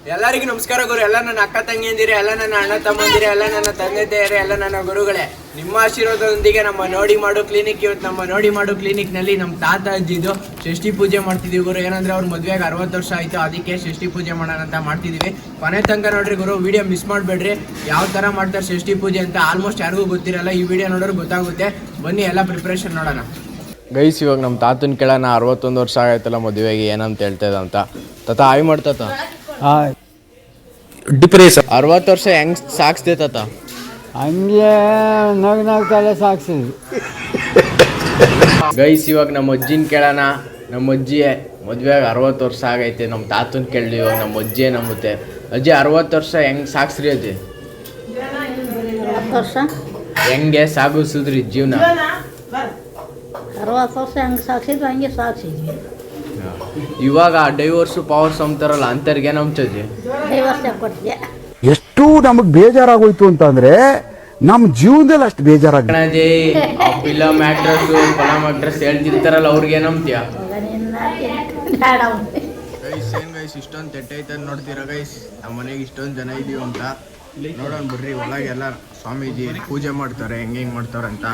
ಎಲ್ಲರಿಗೂ ನಮಸ್ಕಾರ ಗುರು. ಎಲ್ಲ ನನ್ನ ಅಕ್ಕ ತಂಗಿಯಂದಿರಿ, ಎಲ್ಲ ನನ್ನ ಅಣ್ಣ ತಮ್ಮಂದಿರಿ, ಎಲ್ಲ ನನ್ನ ತಂದೆ ತಾಯಿಯರೇ, ಎಲ್ಲ ನನ್ನ ಗುರುಗಳೇ. ನಿಮ್ಮ ಆಶೀರ್ವಾದದೊಂದಿಗೆ ನಮ್ಮ ನೋಡಿ ಮಾಡು ಕ್ಲಿನಿಕ್, ಇವತ್ತು ನಮ್ಮ ನೋಡಿ ಮಾಡು ಕ್ಲಿನಿಕ್ನಲ್ಲಿ ನಮ್ಮ ತಾತ ಅಜ್ಜಿದು ಷಷ್ಠಿ ಪೂಜೆ ಮಾಡ್ತಿದ್ದೀವಿ ಗುರು. ಏನಂದ್ರೆ ಅವ್ರ ಮದುವೆಗೆ 60 ವರ್ಷ ಆಯಿತು, ಅದಕ್ಕೆ ಷಷ್ಠಿ ಪೂಜೆ ಮಾಡೋಣ ಅಂತ ಮಾಡ್ತಿದ್ದೀವಿ. ಕೊನೆ ತನಕ ನೋಡ್ರಿ ಗುರು, ವಿಡಿಯೋ ಮಿಸ್ ಮಾಡಬೇಡ್ರಿ. ಯಾವ ಥರ ಮಾಡ್ತಾರೆ ಷಷ್ಠಿ ಪೂಜೆ ಅಂತ ಆಲ್ಮೋಸ್ಟ್ ಯಾರಿಗೂ ಗೊತ್ತಿರಲ್ಲ. ಈ ವಿಡಿಯೋ ನೋಡೋರು ಗೊತ್ತಾಗುತ್ತೆ. ಬನ್ನಿ ಎಲ್ಲ ಪ್ರಿಪ್ರೇಷನ್ ನೋಡೋಣ. ಗೈಸ್, ಇವಾಗ ನಮ್ಮ ತಾತನ ಕೇಳೋಣ. 61 ವರ್ಷ ಆಗೈತಲ್ಲ ಮದುವೆಗೆ, ಏನಂತ ಹೇಳ್ತಾ ಇದ್ದ ಅಂತ. ತಾತ ಹಾಯ್ ಮಾಡ್ತಾತ. ಡಿಪ್ರೆಷನ್ 60 ವರ್ಷ ಹೆಂಗ್ ಸಾಕ್ಸ್ದೆ ತಾತ? ಹಂಗೆ ನಗ್ನಾಗ್ತಲ್ಲೇ ಸಾಕ್ಸಿದ್ವಿ. ಗೈಸ್, ಇವಾಗ ನಮ್ಮ ಅಜ್ಜಿನ ಕೇಳೋಣ. ನಮ್ಮ ಅಜ್ಜಿ ಮದುವೆಗೆ 60 ವರ್ಷ ಆಗೈತೆ. ನಮ್ಮ ತಾತನ ಕೇಳಿ ಇವಾಗ ನಮ್ಮ ಅಜ್ಜಿಯೇ ನಂಬುತ್ತೆ. ಅಜ್ಜಿ 60 ವರ್ಷ ಹೆಂಗ್ ಸಾಕ್ಸ್ರಿ ಅಜ್ಜಿ? 60 ವರ್ಷ ಹೆಂಗೆ ಸಾಗಿಸಿದ್ರಿ ಜೀವನ? 60 ವರ್ಷ ಹಂಗೆ ಸಾಕ್ಸಿದ್ವಿ, ಹಂಗೆ ಸಾಕ್ಸಿದ್ವಿ. ಇವಾಗ ಡೈವರ್ಸ್ ಪವರ್ಸ್ ಅಂತಾರಲ್ಲ, ಅಂತರ್ಗೆ ನಂಬ್ತಜ್ಜಿ? ಡೈವರ್ಸ್ ಕೊಟ್ಟಿದ್ದೆ. ಎಷ್ಟು ನಮಗೆ ಬೇಜಾರಾಗೋಯ್ತು ಅಂತಂದ್ರೆ ನಮ್ಮ ಜೀವನದಲ್ಲಿ ಅಷ್ಟು ಬೇಜಾರಾಗ ಅಜ್ಜಿ ಪಿಲ್ಲ ಮ್ಯಾಟ್ರಸ್ ಪಲ ಮ್ಯಾಟ್ರಸ್ ಹೇಳ್ತಿರ್ತಾರಲ್ಲ, ಅವ್ರಿಗೆ ನಂಬ್ತೀಯ? ಗೈಸ್, ಏನ್ ಗೈಸ್ ಇಷ್ಟೊಂದು ತೆಟ್ಟೈತೆ ನೋಡ್ತೀರಾ ಗೈಸ್? ನಮ್ಮ ಮನೆಗೆ ಇಷ್ಟೊಂದು ಜನ ಇದೀವಿ ಅಂತ ನೋಡೋಣ ಬರ್ರಿ. ಒಳಗೆಲ್ಲ ಸ್ವಾಮೀಜಿ ಪೂಜೆ ಮಾಡ್ತಾರೆ, ಹೆಂಗೆ ಮಾಡ್ತಾರೆ ಅಂತ.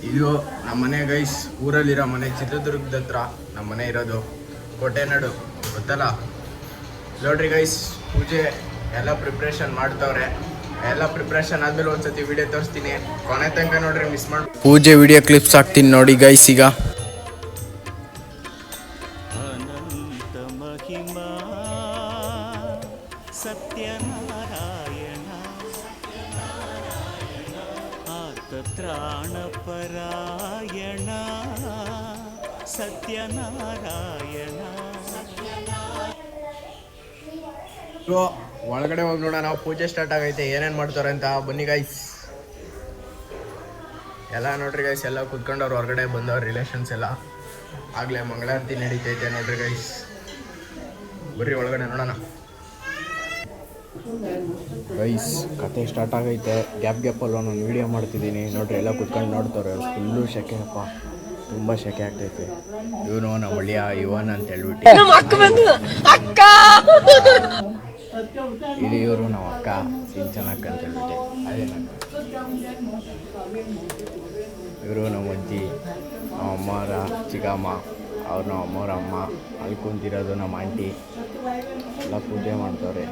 ಇದು ನಮ್ಮ ಮನೆ ಗೈಸ್, ಊರಲ್ಲಿರೋ ಮನೆ, ಚಿತ್ರದುರ್ಗದ ಹತ್ರ ನಮ್ಮ ಮನೆ ಇರೋದು. ಕೋಟೆನಾಡು ಗೊತ್ತಲ್ಲ. ನೋಡ್ರಿ ಗೈಸ್, ಪೂಜೆ ಎಲ್ಲ ಪ್ರಿಪ್ರೇಷನ್ ಮಾಡ್ತವ್ರೆ. ಎಲ್ಲ ಪ್ರಿಪ್ರೇಷನ್ ಆದ್ಮೇಲೆ ಒಂದ್ಸತಿ ವಿಡಿಯೋ ತೋರಿಸ್ತೀನಿ, ಕೊನೆ ತನಕ ನೋಡ್ರಿ, ಮಿಸ್ ಮಾಡಿ. ಪೂಜೆ ವಿಡಿಯೋ ಕ್ಲಿಪ್ಸ್ ಹಾಕ್ತೀನಿ ನೋಡಿ ಗೈಸ್. ಈಗ ತ್ರಾಣಪರಾಯಣ ಸತ್ಯನಾರಾಯಣ. ಒಳಗಡೆ ಹೋಗಿ ನೋಡೋಣ, ನಾವು ಪೂಜೆ ಸ್ಟಾರ್ಟ್ ಆಗೈತೆ, ಏನೇನು ಮಾಡ್ತಾರೆ ಅಂತ. ಬನ್ನಿ ಗೈಸ್. ಎಲ್ಲ ನೋಡ್ರಿ ಗೈಸ್, ಎಲ್ಲ ಕುತ್ಕೊಂಡವ್ರು ಹೊರಗಡೆ ಬಂದವ್ರು ರಿಲೇಷನ್ಸ್ ಎಲ್ಲ. ಆಗಲೇ ಮಂಗಳಾರತಿ ನಡೀತೈತೆ ನೋಡ್ರಿ ಗೈಸ್. ಬರ್ರಿ ಒಳಗಡೆ ನೋಡೋಣ. ಗೈಸ್, ಕತೆ ಸ್ಟಾರ್ಟ್ ಆಗೈತೆ. ಗ್ಯಾಪಲ್ಲಿ ಒಂದೊಂದು ವೀಡಿಯೋ ಮಾಡ್ತಿದ್ದೀನಿ ನೋಡ್ರಿ. ಎಲ್ಲ ಕುತ್ಕೊಂಡು ನೋಡ್ತಾರೆ. ಫುಲ್ಲು ಶೆಕೆಪ್ಪ, ತುಂಬ ಶೆಕೆ ಆಗ್ತೈತೆ. ಇವನು ನಮ್ಮ ಒಳ್ಳೆಯ ಇವನ್ ಅಂತ ಹೇಳ್ಬಿಟ್ಟು, ಇದು ಇವರು ನಮ್ಮ ಅಕ್ಕ ಸಿಂಚನಕ್ಕ ಅಂತ ಹೇಳ್ಬಿಟ್ಟು. ಅದೇನಕ್ಕ ಇವರು ನಮ್ಮ ಅಜ್ಜಿ, ನಮ್ಮ ಅಮ್ಮರ ಚಿಕ್ಕಮ್ಮ, ಅವ್ರು ನಮ್ಮ ಅಮ್ಮವ್ರ ಅಮ್ಮ. ಅಲ್ಲಿ ಕುಂತಿರೋದು ನಮ್ಮ ಆಂಟಿ. ಎಲ್ಲ ಪೂಜೆ ಮಾಡ್ತವ್ರೆ.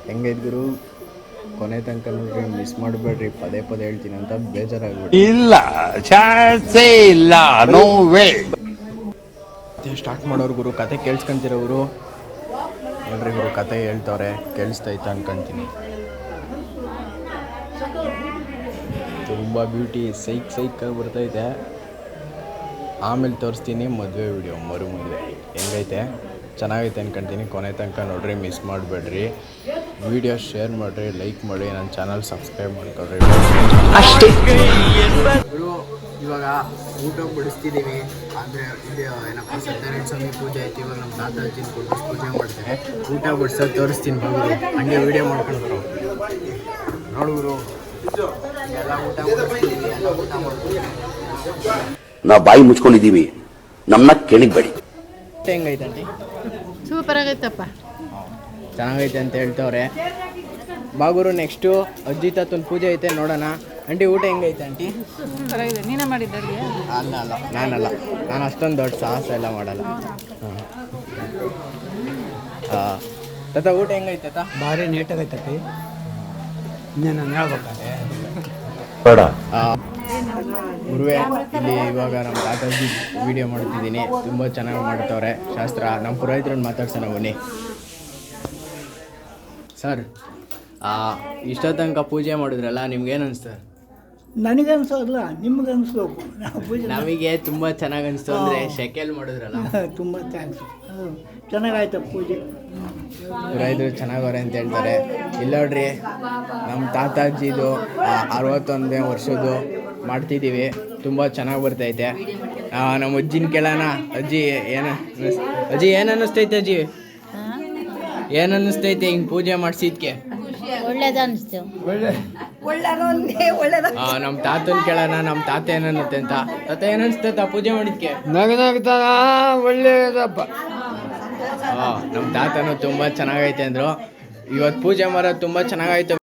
ಹೆಂಗೈತೆ ಗುರು? ಕೊನೆ ತನಕ ನೋಡ್ರಿ, ಮಿಸ್ ಮಾಡಬೇಡ್ರಿ. ಪದೇ ಪದೇ ಹೇಳ್ತೀನಿ ಅಂತ ಬೇಜಾರಾಗ್ಬಿಡಿ. ಇಲ್ಲ, ಚಾನ್ಸೇ ಇಲ್ಲ, ನೋ ವೇ. ಸ್ಟಾರ್ಟ್ ಮಾಡೋರು ಗುರು. ಕತೆ ಕೇಳಿಸ್ಕೊಂತಿರೋರು ನೋಡ್ರಿ ಗುರು, ಕತೆ ಹೇಳ್ತವ್ರೆ. ಕೇಳಿಸ್ತೈತೆ ಅನ್ಕೊಂತೀನಿ. ತುಂಬ ಬ್ಯೂಟಿ ಸೈಕಾಗಿ ಬರ್ತೈತೆ. ಆಮೇಲೆ ತೋರಿಸ್ತೀನಿ ಮದುವೆ ವಿಡಿಯೋ, ಮರು ಮದುವೆ ಹೆಂಗೈತೆ, ಚೆನ್ನಾಗೈತೆ ಅನ್ಕೊಂತೀನಿ. ಕೊನೆ ತನಕ ನೋಡ್ರಿ, ಮಿಸ್ ಮಾಡಬೇಡ್ರಿ. ವಿಡಿಯೋ ಶೇರ್ ಮಾಡಿರಿ, ಲೈಕ್ ಮಾಡಿ, ನನ್ನ ಚಾನಲ್ ಸಬ್ಸ್ಕ್ರೈಬ್ ಮಾಡ್ಕೊಳ್ರಿ ಅಷ್ಟೇ. ಇವಾಗ ಊಟ ಬಿಡಿಸ್ತಿದ್ದೀವಿ. ಅಂದರೆ ಇದು ಏನಪ್ಪ, ಸತ್ಯನಾರಾಯಣ ಸ್ವಾಮಿ ಪೂಜೆ ಆಯ್ತು. ಇವಾಗ ನಮ್ಮ ತಾತ ಅಜ್ಜಿನ ಕೊಟ್ಟು ಪೂಜೆ ಮಾಡ್ತಾರೆ. ಊಟ ಬಿಡ್ಸೋದು ತೋರಿಸ್ತೀನಿ ಬಂದರು. ಹಂಗೆ ವೀಡಿಯೋ ಮಾಡ್ಕೊಂಡ್ರು ನೋಡುವರು. ಎಲ್ಲ ಊಟ ಮಾಡಿಸ್ತಿದ್ದೀವಿ, ಎಲ್ಲ ಊಟ ಮಾಡ್ತೀವಿ. ನಾವು ಬಾಯಿ ಮುಚ್ಕೊಂಡಿದ್ದೀವಿ, ನಮ್ಮನ್ನ ಕೇಳಿಬೇಡಿ. ಹೆಂಗೈತೆ ಆಂಟಿ? ಸೂಪರ್ ಆಗೈತಪ್ಪ, ಚೆನ್ನಾಗೈತೆ ಅಂತ ಹೇಳ್ತವ್ರೆ. ಬಾಗುರು, ನೆಕ್ಸ್ಟು ಅಜ್ಜಿ ತಾತನ ಪೂಜೆ ಐತೆ, ನೋಡೋಣ. ಆಂಟಿ ಊಟ ಹೆಂಗೈತೆ ಆಂಟಿ? ನೀನೇ ಮಾಡಿದ್ದೆ? ಅಲ್ಲ ನಾನಲ್ಲ, ನಾನು ಅಷ್ಟೊಂದು ದೊಡ್ಡ ಸಾಹಸ ಎಲ್ಲ ಮಾಡಲ್ಲ. ತಾತ ಊಟ ಹೆಂಗೈತೆ ತಾತ? ಭಾರಿ ನೀಟಾಗೈತಪ್ಪಿ. ಇನ್ನೇನು ಹೇಳ್ಬೇಕಾದ್ರೆ ಗುರುವೆ, ಇಲ್ಲಿ ಇವಾಗ ನಮ್ಮ ತಾತಾಜಿ ವಿಡಿಯೋ ಮಾಡ್ತಿದ್ದೀನಿ. ತುಂಬ ಚೆನ್ನಾಗಿ ಮಾಡ್ತವ್ರೆ ಶಾಸ್ತ್ರ. ನಮ್ಮ ಪುರೋಹಿತರನ್ನು ಮಾತಾಡ್ಸೋಣ ಬನ್ನಿ. ಸರ್, ಇಷ್ಟೋ ತನಕ ಪೂಜೆ ಮಾಡಿದ್ರಲ್ಲ, ನಿಮ್ಗೇನು ಅನಿಸ್ತು? ನನಗನ್ಸೋಲ್ಲ, ನಿಮ್ಗನ್ಸ್ಬೇಕು. ನಮಗೆ ತುಂಬ ಚೆನ್ನಾಗಿ ಅನಿಸ್ತು. ಅಂದರೆ ಶೆಕೆಲ್ ಮಾಡಿದ್ರಲ್ಲ, ತುಂಬ ಥ್ಯಾಂಕ್ಸ್. ಚೆನ್ನಾಗಾಯ್ತು ಪೂಜೆ. ಪುರೋಹಿತರು ಚೆನ್ನಾಗವ್ರೆ ಅಂತ ಹೇಳ್ತಾರೆ. ಇಲ್ಲ ನೋಡ್ರಿ, ನಮ್ಮ ತಾತಾಜಿದು 61ನೇ ವರ್ಷದ್ದು ಮಾಡ್ತಿದ್ದೀವಿ. ತುಂಬ ಚೆನ್ನಾಗಿ ಬರ್ತೈತೆ. ನಮ್ಮ ಅಜ್ಜಿನ ಕೇಳೋಣ. ಅಜ್ಜಿ ಏನು ಅನ್ನಿಸ್ತೈತೆ ಅಜ್ಜಿ? ಏನು ಅನ್ನಿಸ್ತೈತೆ ಹಿಂಗೆ ಪೂಜೆ ಮಾಡಿಸಿದ್ಕೆ? ಒಳ್ಳೇದು ಅನಿಸ್ತು. ನಮ್ಮ ತಾತನ ಕೇಳೋಣ. ನಮ್ಮ ತಾತ ಏನನ್ನುತ್ತೆ ಅಂತ. ತಾತ ಏನು ಅನಿಸ್ತೈತ ಪೂಜೆ ಮಾಡಿದ್ಕೆ? ನಗ್ನಾಗ್ತಾನ ಒಳ್ಳೇದಪ್ಪ. ನಮ್ಮ ತಾತನೂ ತುಂಬ ಚೆನ್ನಾಗೈತೆ ಅಂದರು. ಇವತ್ತು ಪೂಜೆ ಮಾಡೋದು ತುಂಬ ಚೆನ್ನಾಗಾಯ್ತು